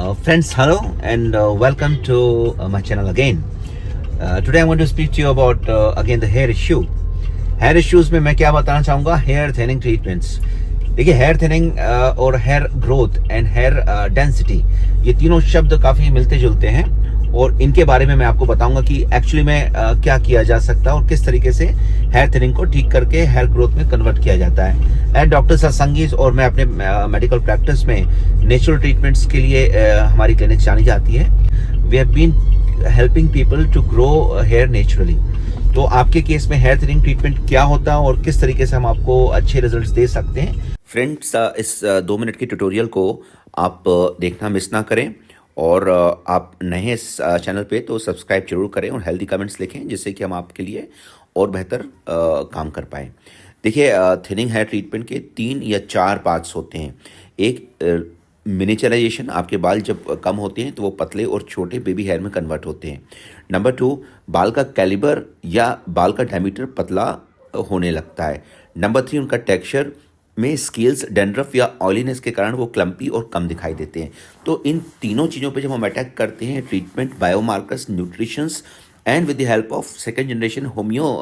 Friends, hello and welcome to my channel again. Today I'm going to speak to you about again the hair issue. Hair issues में मैं क्या बताना चाहूँगा, hair thinning treatments. देखिए, hair thinning और hair growth and hair density, ये तीनों शब्द काफ़ी मिलते जुलते हैं और इनके बारे में मैं आपको बताऊंगा कि एक्चुअली में क्या किया जा सकता है और किस तरीके से हेयर थिनिंग को ठीक करके हेयर ग्रोथ में कन्वर्ट किया जाता है. एंड डॉक्टर सत्संगीज और मैं अपने मेडिकल प्रैक्टिस में नेचुरल ट्रीटमेंट्स के लिए हमारी क्लिनिक जानी जाती है. We have been helping people to grow hair naturally. तो आपके केस में हेयर थिनिंग ट्रीटमेंट क्या होता है और किस तरीके से हम आपको अच्छे रिजल्ट्स दे सकते हैं. फ्रेंड्स, इस 2 मिनट की ट्यूटोरियल को आप देखना मिस ना करें और आप नए हैं इस चैनल पे तो सब्सक्राइब जरूर करें और हेल्दी कमेंट्स लिखें जिससे कि हम आपके लिए और बेहतर काम कर पाएँ. देखिए, थिनिंग हेयर ट्रीटमेंट के 3 या 4 पार्ट्स होते हैं. एक मिनिचराइजेशन, आपके बाल जब कम होते हैं तो वो पतले और छोटे बेबी हेयर में कन्वर्ट होते हैं. नंबर 2, बाल का कैलिबर या बाल का डायमीटर पतला होने लगता है. नंबर 3, उनका टेक्सचर में स्केल्स, डैंड्रफ या ऑयलीनेस के कारण वो क्लम्पी और कम दिखाई देते हैं. तो इन तीनों चीज़ों पे जब हम अटैक करते हैं, treatment, biomarkers, nutritions and with the help of second generation homeo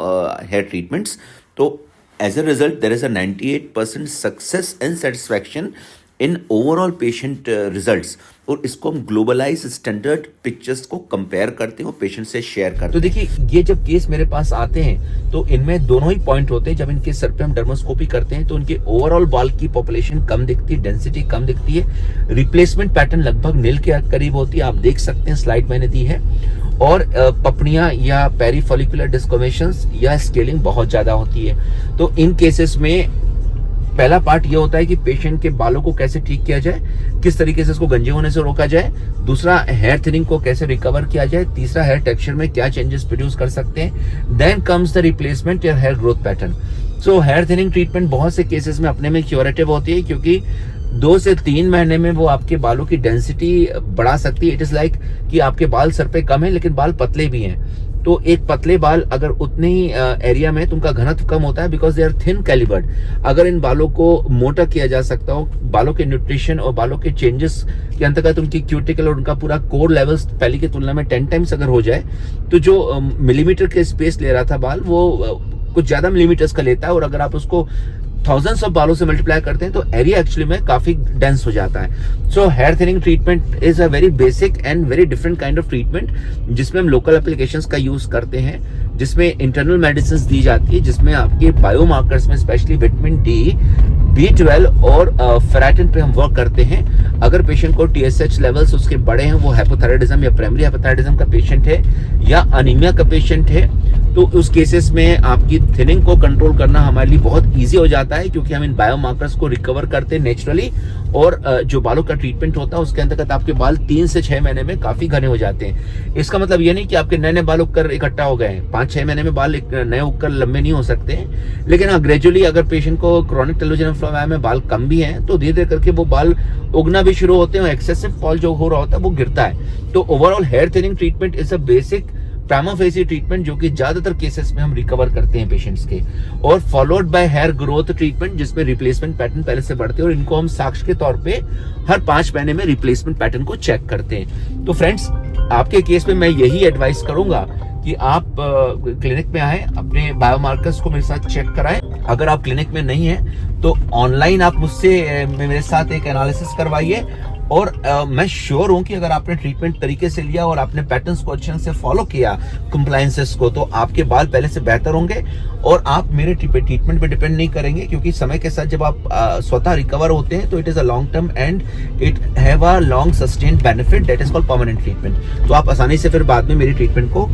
hair treatments, तो as a result there is a 98% success and satisfaction in overall patient results. और इसको हम ग्लोबलाइज स्टैंडर्ड पिक्चर्स को कंपेयर करते हैं और पेशेंट से share करते हैं. तो देखिए, ये जब केस मेरे पास आते हैं तो इनमें दोनों ही पॉइंट होते हैं. जब इनके सर पे हम डर्मोस्कोपी करते हैं तो उनके ओवरऑल बाल की पॉपुलेशन कम दिखती है, डेंसिटी कम दिखती है, रिप्लेसमेंट पैटर्न लगभग नील के करीब होती है. आप देख सकते हैं, स्लाइड मैंने दी है. और पपड़ियां या पेरीफोलिकुलर डिस्कोमेशंस या स्केलिंग बहुत ज्यादा होती है. तो इन केसेस में पहला पार्ट ये होता है कि पेशेंट के बालों को कैसे ठीक किया जाए, किस तरीके से इसको गंजे होने से रोका जाए. दूसरा, हेयर थिनिंग को कैसे रिकवर किया जाए. तीसरा, हेयर टेक्सचर में क्या चेंजेस प्रोड्यूस कर सकते हैं. देन कम्स द रिप्लेसमेंट या hair growth pattern. So hair thinning treatment बहुत से केसेस में अपने में क्यूरेटिव होती है क्योंकि 2 से 3 महीने में वो आपके बालों की डेंसिटी बढ़ा सकती है. इट इज लाइक कि आपके बाल सर पे कम है लेकिन बाल पतले भी हैं. तो एक पतले बाल अगर उतने ही एरिया में तो उनका घनत्व कम होता है बिकॉज दे आर थिन कैलिबर्ड. अगर इन बालों को मोटा किया जा सकता हो, बालों के न्यूट्रिशन और बालों के चेंजेस के अंतर्गत उनकी क्यूटिकल और उनका पूरा कोर लेवल्स पहले की तुलना में 10 टाइम्स अगर हो जाए तो जो मिलीमीटर के स्पेस ले रहा था बाल वो कुछ ज्यादा मिलीमीटर्स का लेता है. और अगर आप उसको थाउजेंड्स ऑफ बालों से मल्टीप्लाई करते हैं तो एरिया एक्चुअली में काफी डेंस हो जाता है. सो hair thinning treatment is a very basic and very different kind of treatment जिसमें हम लोकल एप्लीकेशंस का यूज करते हैं, जिसमें इंटरनल मेडिसिन दी जाती है, जिसमें आपके बायोमार्कर्स में स्पेशली विटामिन डी, B12 और फेराटिन पे हम वर्क करते हैं. अगर पेशेंट को TSH लेवल्स उसके बड़े हैं, वो हाइपोथायराइडिज्म या प्राइमरी हाइपोथायराइडिज्म का पेशेंट है या अनीमिया का पेशेंट है, तो उस केसेस में आपकी थिनिंग को कंट्रोल करना हमारे लिए बहुत इजी हो जाता है क्योंकि हम इन बायोमार्कर्स को रिकवर करते हैं नेचुरली. और जो बालों का ट्रीटमेंट होता है उसके अंतर्गत आपके बाल 3 से 6 महीने में काफी घने हो जाते हैं. इसका मतलब ये नहीं कि आपके नए बाल उगकर इकट्ठा हो गए हैं. 5-6 महीने में बाल नए उगकर लंबे नहीं हो सकते हैं, लेकिन हाँ, ग्रेजुअली अगर पेशेंट को क्रॉनिक टेलोजेनल फ्लोएमा में बाल कम भी हैं तो धीरे धीरे करके वो बाल उगना भी शुरू होते हैं और एक्सेसिव फॉल जो हो रहा होता है वो गिरता है. तो overall hair thinning treatment is a basic prima facie treatment जो कि ज्यादातर केसेस में हम रिकवर करते हैं पेशेंट्स के, और followed by hair growth treatment जिसमें रिप्लेसमेंट पैटर्न पहले से बढ़ते हैं और इनको हम साक्ष्य के तौर पे हर 5 महीने में रिप्लेसमेंट पैटर्न को चेक करते हैं. तो फ्रेंड्स, आपके केस में मैं यही एडवाइस करूंगा कि आप क्लिनिक में आए, अपने बायोमार्कर्स को मेरे साथ चेक कराएं. अगर आप क्लिनिक में नहीं है तो ऑनलाइन आप मुझसे मेरे साथ एक एनालिसिस करवाइए. और मैं श्योर हूं कि अगर आपने ट्रीटमेंट तरीके से लिया और आपने पैटर्न्स को अच्छे से फॉलो किया, कंप्लायंसेस को, तो आपके बाल पहले से बेहतर होंगे और आप मेरे ट्रीटमेंट पे डिपेंड नहीं करेंगे क्योंकि समय के साथ जब आप स्वतः रिकवर होते हैं तो it is a long term and it have a long sustained benefit that is called permanent treatment. तो आप आसानी से फिर बाद में मेरी ट्रीटमेंट को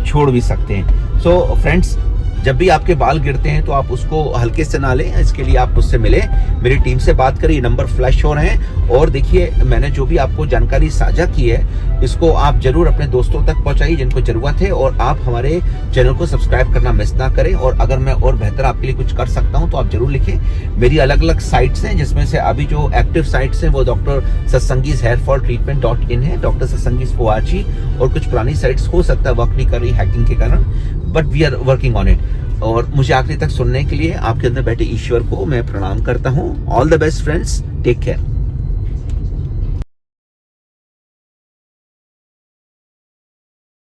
छोड़ भी सकते हैं. सो फ्रेंड्स, जब भी आपके बाल गिरते हैं तो आप उसको हल्के से ना लें. इसके लिए आप मुझसे मिले, मेरी टीम से बात करें. ये नंबर फ्लैश हो रहे हैं. और देखिए, मैंने जो भी आपको जानकारी साझा की है इसको आप जरूर अपने दोस्तों तक पहुंचाइए जिनको जरूरत है. और आप हमारे चैनल को सब्सक्राइब करना मिस ना करें. और अगर मैं और बेहतर आपके लिए कुछ कर सकता हूं तो आप जरूर लिखें. मेरी अलग अलग साइट्स हैं जिसमें से अभी जो एक्टिव साइट्स हैं वो डॉक्टर सत्संगीज हेयर फॉल ट्रीटमेंट.in है, डॉक्टर सत्संगीज ORG, और कुछ पुरानी साइट्स हो सकता है वर्क नहीं कर रही हैकिंग के कारण, but we are working on it. और मुझे आखिरी तक सुनने के लिए आपके अंदर बैठे ईश्वर को मैं प्रणाम करता हूँ. All the best friends, take care.